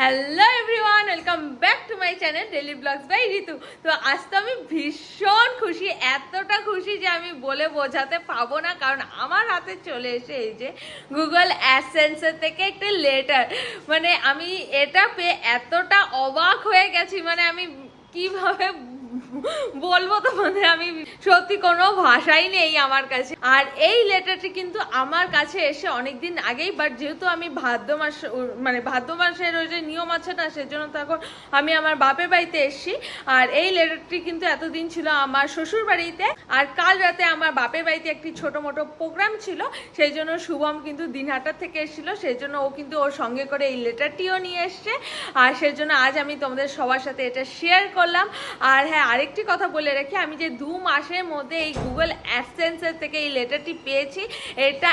Hello everyone, welcome back to my channel daily vlogs by Ritu. তো আজ তো আমি ভীষণ খুশি, এতটা খুশি যে আমি বলে বোঝাতে পাবো না। কারণ আমার হাতে চলে এসে এই যে গুগল অ্যাডসেন্সের থেকে একটা লেটার, মানে আমি এটা পেয়ে এতটা অবাক হয়ে গেছি, মানে আমি কিভাবে বলবো তোমাদের, আমি সত্যি কোনো ভাষাই নেই আমার কাছে। আর এই লেটারটি কিন্তু আমার কাছে এসে অনেকদিন আগেই, বাট যেহেতু আমি ভাদ্র মাসের ওই যে নিয়ম আছে না, সেজন্য তখন আমি আমার বাপের বাড়িতে এসেছি। আর এই লেটারটি কিন্তু এতদিন ছিল আমার শ্বশুর বাড়িতে। আর কাল রাতে আমার বাপের বাড়িতে একটি ছোট মোটো প্রোগ্রাম ছিল, সেই জন্য শুভম কিন্তু দিনহাটার থেকে এসেছিল, সেই জন্য ও কিন্তু ওর সঙ্গে করে এই লেটারটিও নিয়ে এসছে। আর সেই জন্য আজ আমি তোমাদের সবার সাথে এটা শেয়ার করলাম। আর হ্যাঁ, আরেকটি কথা বলে রাখি, আমি যে 2 মাসের মধ্যে এই গুগল অ্যাডসেন্সের থেকে এই লেটারটি পেয়েছি, এটা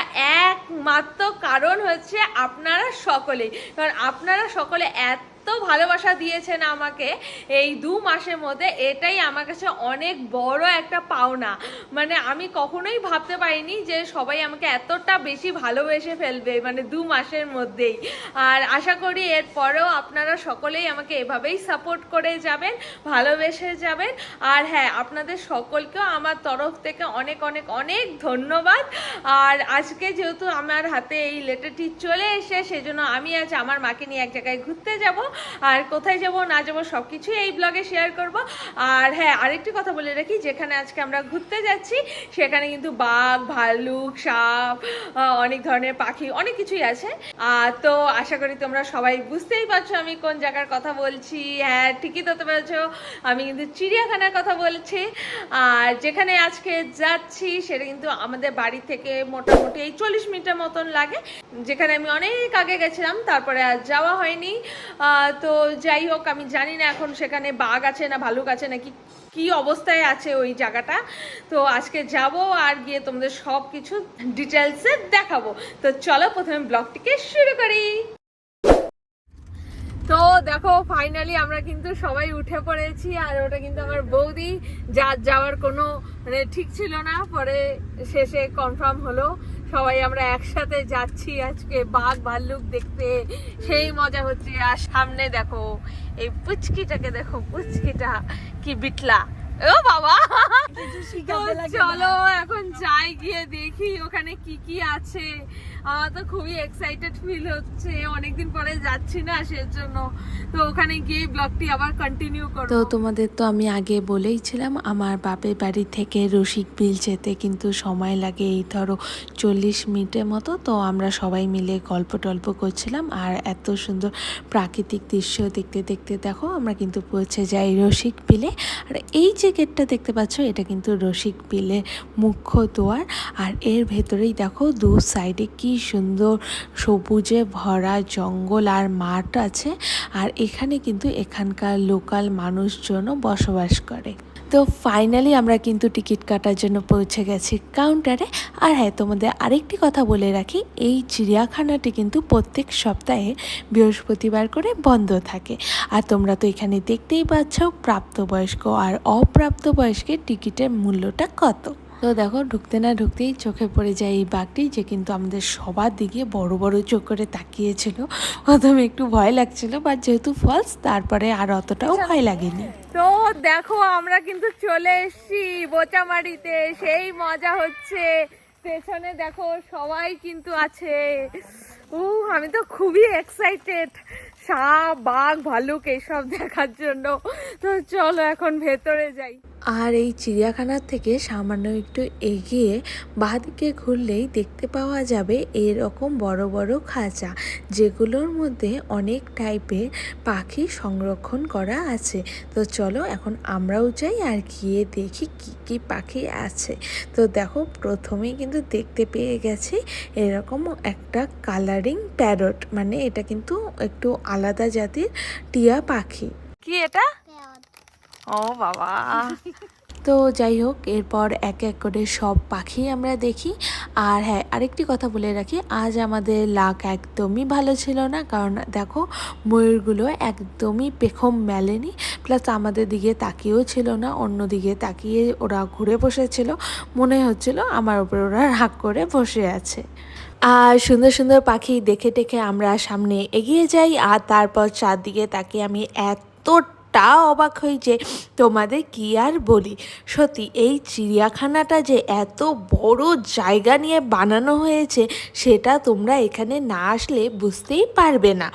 একমাত্র কারণ হচ্ছে আপনারা সকলেই। কারণ আপনারা সকলে এত ভালোবাসা দিয়েছেন আমাকে এই 2 মাসের মধ্যে, এটাই আমার কাছে অনেক বড় একটা পাওনা। মানে আমি কখনোই ভাবতে পারিনি যে সবাই আমাকে এতটা বেশি ভালোবেসে ফেলবে, মানে 2 মাসের মধ্যেই। আর আশা করি এরপরেও আপনারা সকলেই আমাকে এভাবেই সাপোর্ট করে যাবেন, ভালোবেসে যাবেন। আর হ্যাঁ, আপনাদের সকলকেও আমার তরফ থেকে অনেক অনেক অনেক ধন্যবাদ। আর আজকে যেহেতু আমার হাতে এই লেটারটি চলে এসে, সেজন্য আমি আজ আমার মাকে নিয়ে এক জায়গায় ঘুরতে যাব। আর কোথায় যাব না যাব সব কিছুই এই ব্লগে শেয়ার করব। আর হ্যাঁ, আরেকটি কথা বলে রাখি, যেখানে আজকে আমরা ঘুরতে যাচ্ছি সেখানে কিন্তু বাঘ, ভাল্লুক, সাপ, অনেক ধরনের পাখি, অনেক কিছুই আছে। তো আশা করি তোমরা সবাই বুঝতেই পারছো আমি কোন জায়গার কথা বলছি। হ্যাঁ, ঠিকই তো পেরেছো, আমি কিন্তু চিড়িয়াখানার কথা বলছি। আর যেখানে আজকে যাচ্ছি সেটা কিন্তু আমাদের বাড়ি থেকে মোটামুটি এই 40 মিনিটের মতন লাগে, যেখানে আমি অনেক আগে গেছিলাম, তারপরে আর যাওয়া হয়নি। তো যাই হোক, আমি জানি না এখন সেখানে বাঘ আছে না ভালুক আছে নাকি কি অবস্থায় আছে ওই জায়গাটা। তো আজকে যাব আর গিয়ে তোমাদের সব কিছু ডিটেলসে দেখাবো। তো চলো প্রথমে ব্লগটিকে শুরু করি। তো দেখো, ফাইনালি আমরা কিন্তু সবাই উঠে পড়েছি। আর ওটা কিন্তু আমার বৌদি, যার যাওয়ার কোনো মানে ঠিক ছিল না, পরে শেষে কনফার্ম হলো সবাই আমরা একসাথে যাচ্ছি আজকে বাঘ ভাল্লুক দেখতে। সেই মজা হচ্ছে। আর সামনে দেখো এই পুচকিটাকে, দেখো পুচকিটা কি বিটলা, ও বাবা। চলো এখন যাই, গিয়ে দেখি ওখানে কি কি আছে। আমার তো খুবই এক্সাইটেড ফিল হচ্ছে, অনেকদিন পরে যাচ্ছি না সেজন্য। তো ওখানে গিয়ে ব্লগটি আবার কন্টিনিউ করব। তো তোমাদের তো আমি আগে বলেইছিলাম, আমার বাপের বাড়ি থেকে রসিক বিল যেতে কিন্তু সময় লাগে এই ধরো 40 মিনিটের মতো। তো আমরা সবাই মিলে গল্প টল্প করছিলাম আর এত সুন্দর প্রাকৃতিক দৃশ্য দেখতে দেখতে দেখো আমরা কিন্তু পৌঁছে যাই রসিক বিলে। আর এই যে গেটটা দেখতে পাচ্ছ, এটা কিন্তু রসিক বিলের মুখ্য দুয়ার। আর এর ভেতরেই দেখো দু সাইডে কি সুন্দর সবুজে ভরা জঙ্গল আর মাঠ আছে। আর এখানে কিন্তু এখানকার লোকাল মানুষজনও বসবাস করে। তো ফাইনালি আমরা কিন্তু টিকিট কাটার জন্য পৌঁছে গেছি কাউন্টারে। আর হ্যাঁ, তোমাদের আরেকটি কথা বলে রাখি, এই চিড়িয়াখানাটি কিন্তু প্রত্যেক সপ্তাহে বৃহস্পতিবার করে বন্ধ থাকে। আর তোমরা তো এখানে দেখতেই পাচ্ছ প্রাপ্তবয়স্ক আর অপ্রাপ্তবয়স্কের টিকিটের মূল্যটা কত। তো দেখো, ঢুকতে না ঢুকতেই চোখে পড়ে যায় এই বাঘটি, যে কিন্তু আমাদের সবার দিকে বড় বড় চোখ করে তাকিয়েছিল। প্রথমে একটু ভয় লাগছিল, বাট যেহেতু ফলস তারপরে আর অতটাও ভয় লাগেনি। তো দেখো, আমরা কিন্তু চলে এসেছি বোচামারিতে, সেই মজা হচ্ছে। পেছনে দেখো সবাই কিন্তু আছে। আমি তো খুবই এক্সাইটেড সাপ, বাঘ, ভালুক এইসব দেখার জন্য। তো চলো এখন ভেতরে যাই। আর এই চিড়িয়াখানার থেকে সামান্য একটু এগিয়ে বাঁদিকে ঘুরলেই দেখতে পাওয়া যাবে এরকম বড় বড় খাঁচা, যেগুলোর মধ্যে অনেক টাইপের পাখি সংরক্ষণ করা আছে। তো চলো এখন আমরাও যাই আর গিয়ে দেখি কি কি পাখি আছে। তো দেখো, প্রথমেই কিন্তু দেখতে পেয়ে গেছি এরকম একটা কালারিং প্যারট, মানে এটা কিন্তু একটু আলাদা জাতির টিয়া পাখি। কি এটা? ও বাবা। তো যাই হোক, এরপর এক এক করে সব পাখি আমরা দেখি। আর হ্যাঁ, আরেকটি কথা বলে রাখি, আজ আমাদের লাক একদমই ভালো ছিল না, কারণ দেখো ময়ূরগুলো একদমই পেখম মেলেনি, প্লাস আমাদের দিকে তাকিয়েও ছিল না, অন্য দিকে তাকিয়ে ওরা ঘুরে বসেছিল, মনে হচ্ছিল আমার উপর ওরা রাগ করে বসে আছে। আর সুন্দর সুন্দর পাখি দেখে টেখে আমরা সামনে এগিয়ে যাই, আর তারপর চারদিকে তাকিয়ে আমি এতটা অবাক হই যে তোমাদের কি আর বলি। সত্যি এই চিড়িয়াখানাটা যে এত বড় জায়গা নিয়ে বানানো হয়েছে সেটা তোমরা এখানে না আসলে বুঝতেই পারবে না।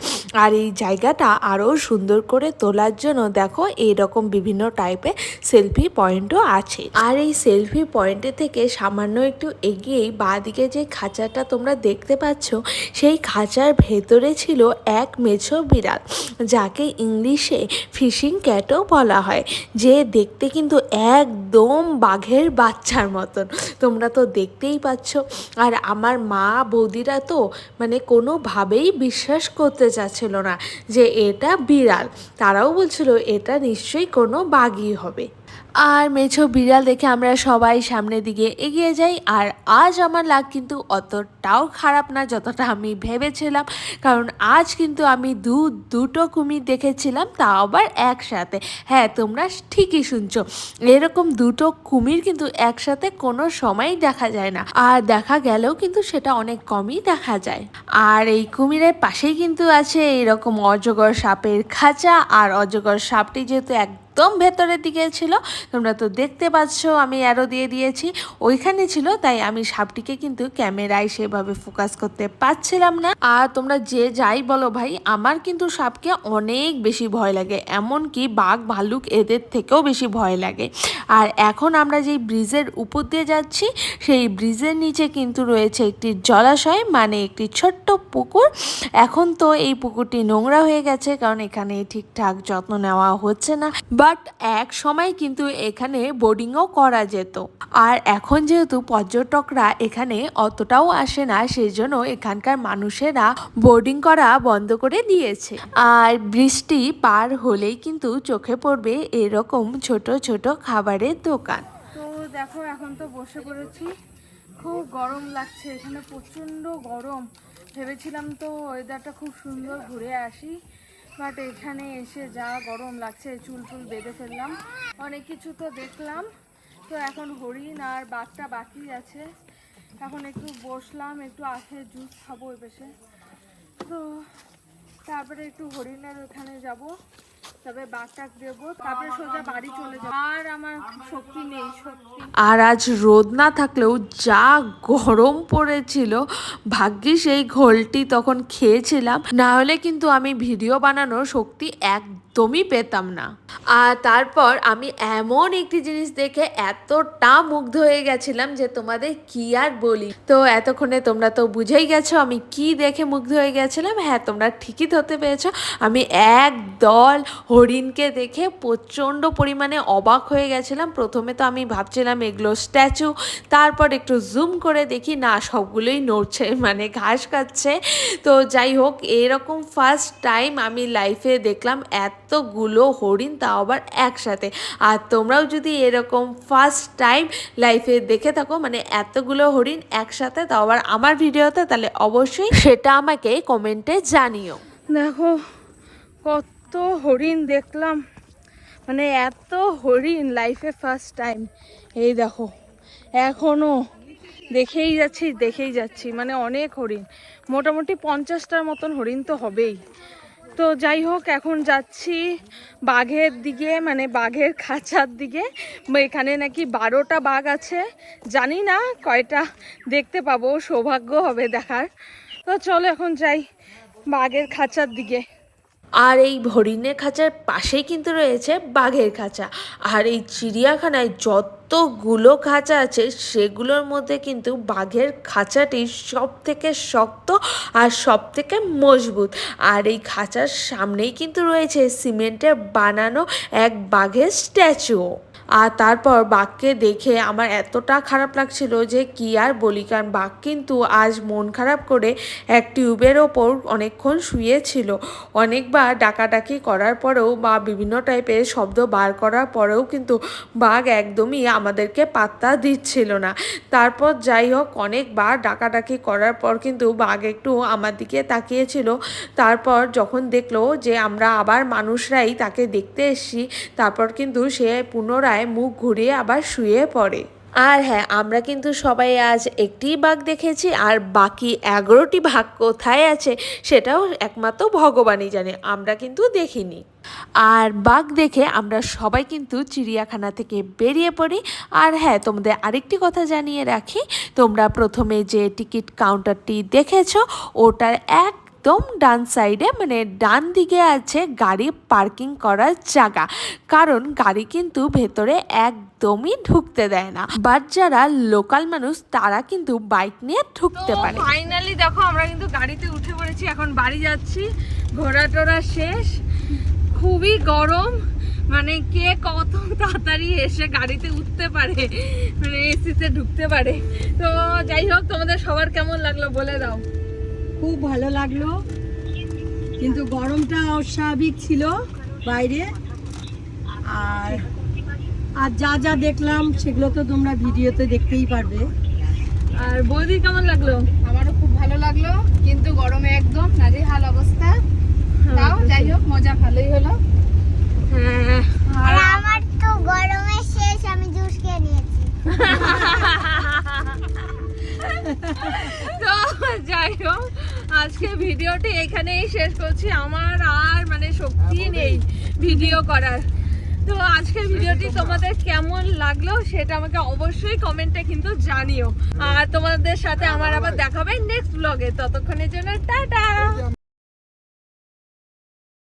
আর এই জায়গাটা আরও সুন্দর করে তোলার জন্য দেখো এইরকম বিভিন্ন টাইপের সেলফি পয়েন্টও আছে। আর এই সেলফি পয়েন্টে থেকে সামান্য একটু এগিয়েই বাঁদিকে যে খাঁচাটা তোমরা দেখতে পাচ্ছ, সেই খাঁচার ভেতরে ছিল এক মেছো বিড়াল, যাকে ইংলিশে ফিশিং ক্যাটও বলা হয়, যে দেখতে কিন্তু একদম বাঘের বাচ্চার মতন, তোমরা তো দেখতেই পাচ্ছ। আর আমার মা বৌদিরা তো মানে কোনোভাবেই বিশ্বাস করতে চাচ্ছিল না যে এটা বিড়াল, তারাও বলছিল এটা নিশ্চয়ই কোনো বাঘই হবে। আর মেছো বিড়াল দেখে আমরা সবাই সামনের দিকে এগিয়ে যাই। আর আজ আমার লাক কিন্তু অতটাও খারাপ না যতটা আমি ভেবেছিলাম, কারণ আজ কিন্তু আমি দুটো কুমির দেখেছিলাম, তাও আবার একসাথে। হ্যাঁ, তোমরা ঠিকই শুনছো, এরকম দুটো কুমির কিন্তু একসাথে কোনো সময় দেখা যায় না, আর দেখা গেলেও কিন্তু সেটা অনেক কমই দেখা যায়। আর এই কুমিরের পাশেই কিন্তু আছে এইরকম অজগর সাপের খাঁচা, আর অজগর সাপটি যেহেতু একদম ভেতরের দিকে ছিল, তোমরা তো দেখতে পাচ্ছ আমি অ্যারো দিয়ে দিয়েছি, ওইখানে ছিল, তাই আমি সাপটিকে কিন্তু ক্যামেরায় সেভাবে ফোকাস করতে পারছিলাম না। আর তোমরা যে যাই বলো ভাই, আমার কিন্তু সাপকে অনেক বেশি ভয় লাগে, এমনকি বাঘ ভাল্লুক এদের থেকেও বেশি ভয় লাগে। আর এখন আমরা যেই ব্রিজের উপর দিয়ে যাচ্ছি, সেই ব্রিজের নিচে কিন্তু রয়েছে একটি জলাশয়, মানে একটি ছোট্ট পুকুর। এখন তো এই পুকুরটি নোংরা হয়ে গেছে, কারণ এখানে ঠিকঠাক যত্ন নেওয়া হচ্ছে না, বাট এক সময় কিন্তু এখানে বোর্ডিংও করা যেত। আর এখন যেহেতু পর্যটকরা এখানে অতটাও আসে না, সেই জন্য এখানকার মানুষেরা বোর্ডিং করা বন্ধ করে দিয়েছে। আর বৃষ্টি পার হলেই কিন্তু চোখে পড়বে এরকম ছোট ছোট খাবারের দোকান। তো দেখো এখন তো বসে পড়েছি, খুব গরম লাগছে এখানে, প্রচণ্ড গরম। ভেবেছিলাম তো ওয়েদারটা খুব সুন্দর, ঘুরে আসি, বাট এখানে এসে যা গরম লাগছে, চুল টুল বেঁধে ফেললাম, অনেক কিছু তো দেখলাম। তো এখন হরিণ আর বাঘটা বাকি আছে, এখন একটু বসলাম, একটু আখের জুস খাবো ওই পাশে, তো তারপরে একটু হরিণের ওখানে যাব, তবে বাঘটাক দেবো, তারপরে সোজা বাড়ি চলে যাবো। আর আমার শক্তি নেই সত্যি। আর আজ রোদ না থাকলেও যা গরম পড়েছিল, ভাগ্যিস এই ঘোলটি তখন খেয়েছিলাম, না হলে কিন্তু আমি ভিডিও বানানোর শক্তি একদমই পেতাম না। আর তারপর আমি এমন একটি জিনিস দেখে এতটা মুগ্ধ হয়ে গেছিলাম যে তোমাদের কি আর বলি। তো এতক্ষণে তোমরা তো বুঝেই গেছো আমি কি দেখে মুগ্ধ হয়ে গেছিলাম। হ্যাঁ, তোমরা ঠিকই ধরতে পেরেছো, আমি এক দল হরিণকে দেখে প্রচণ্ড পরিমাণে অবাক হয়ে গেছিলাম। প্রথমে তো আমি ভাবছিলাম এগুলো স্ট্যাচু, তারপর একটু জুম করে দেখি না, সবগুলোই নড়ছে, মানে ঘাস খাচ্ছে। তো যাই হোক, এরকম ফার্স্ট টাইম আমি লাইফে দেখলাম এতগুলো হরিণ, তাও আবার একসাথে। আর তোমরাও যদি এরকম ফার্স্ট টাইম লাইফে দেখে থাকো, মানে এতগুলো হরিণ একসাথে, তাও আবার আমার ভিডিওতে, তাহলে অবশ্যই সেটা আমাকে কমেন্টে জানিও। দেখো কত হরিণ দেখলাম, মানে এত হরিণ লাইফে ফার্স্ট টাইম। এই দেখো এখনো দেখেই যাচ্ছি, মানে অনেক হরিণ, মোটামুটি 50টার মতন হরিণ তো হবেই। তো যাই হোক, এখন যাচ্ছি বাঘের দিকে, মানে বাঘের খাঁচার দিকে। এখানে নাকি 12টা বাঘ আছে, জানি না কয়টা দেখতে পাবো, সৌভাগ্য হবে দেখার। তো চলো এখন যাই বাঘের খাঁচার দিকে। আর এই হরিণের খাঁচার পাশেই কিন্তু রয়েছে বাঘের খাঁচা। আর এই চিড়িয়াখানায় যতগুলো খাঁচা আছে সেগুলোর মধ্যে কিন্তু বাঘের খাঁচাটি সব থেকে শক্ত আর সব থেকে মজবুত। আর এই খাঁচার সামনেই কিন্তু রয়েছে সিমেন্টের বানানো এক বাঘের স্ট্যাচুও। আর তারপর বাঘকে দেখে আমার এতটা খারাপ লাগছিল যে কি আর বলি, কারণ বাঘ কিন্তু আজ মন খারাপ করে এক টিউবের ওপর অনেকক্ষণ শুয়েছিল। অনেকবার ডাকাডাকি করার পরেও বা বিভিন্ন টাইপের শব্দ বার করার পরেও কিন্তু বাঘ একদমই আমাদেরকে পাত্তা দিচ্ছিল না। তারপর যাই হোক অনেকবার ডাকাডাকি করার পর কিন্তু বাঘ একটু আমার দিকে তাকিয়েছিল। তারপর যখন দেখলো যে আমরা আবার মানুষরাই তাকে দেখতে এসেছি, তারপর কিন্তু সে পুনরায় মুখ ঘুরিয়ে আবার শুয়ে পড়ে। আর হ্যাঁ, আমরা কিন্তু সবাই আজ একটি বাঘ দেখেছি, আর বাকি 11টি বাঘ কোথায় আছে সেটাও একমাত্র ভগবানই জানে, আমরা কিন্তু দেখিনি। আর বাঘ দেখে আমরা সবাই কিন্তু চিড়িয়াখানা থেকে বেরিয়ে পড়ি। আর হ্যাঁ, তোমাদের আরেকটি কথা জানিয়ে রাখি, তোমরা প্রথমে যে টিকিট কাউন্টারটি দেখেছো ওটার একদম ডান সাইডে মানে ডান দিকে আছে গাড়ি পার্কিং করার জায়গা, কারণ গাড়ি কিন্তু ভেতরে একদমই ঢুকতে দেয় না, বাট যারা লোকাল মানুষ তারা কিন্তু বাইক নিয়ে ঢুকতে পারে। ফাইনালি দেখো আমরা কিন্তু গাড়িতে উঠে পড়েছি, এখন বাড়ি যাচ্ছি। ঘোরা টোরা শেষ, খুবই গরম, মানে কে কত তাড়াতাড়ি এসে গাড়িতে উঠতে পারে, মানে এসিতে ঢুকতে পারে। তো যাই হোক, তোমাদের সবার কেমন লাগলো বলে দাও। খুব ভালো লাগলো, কিন্তু গরমটা অস্বাভাবিক ছিল বাইরে। আর আর যা যা দেখলাম সেগুলো তো তোমরা ভিডিওতে দেখতেই পারবে। আর বৌদি কেমন লাগলো? আমারও খুব ভালো লাগলো, কিন্তু গরমে একদম নাজেহাল অবস্থা। তাও যাই হোক, মজা ভালোই হলো। হ্যাঁ, আর আমার তো গরমে শেষ, আমি জুস খেয়ে নিয়েছি। তো যাই হোক, আজকে ভিডিওটি এখানেই শেষ করছি। আমার আর মানে শক্তি নেই ভিডিও করার। তো আজকের ভিডিওটি তোমাদের কেমন লাগলো সেটা আমাকে অবশ্যই কমেন্টে কিন্তু জানিও। আর তোমাদের সাথে আমার আবার দেখা হবে নেক্সট ব্লগে। ততক্ষণের জন্য টাটা।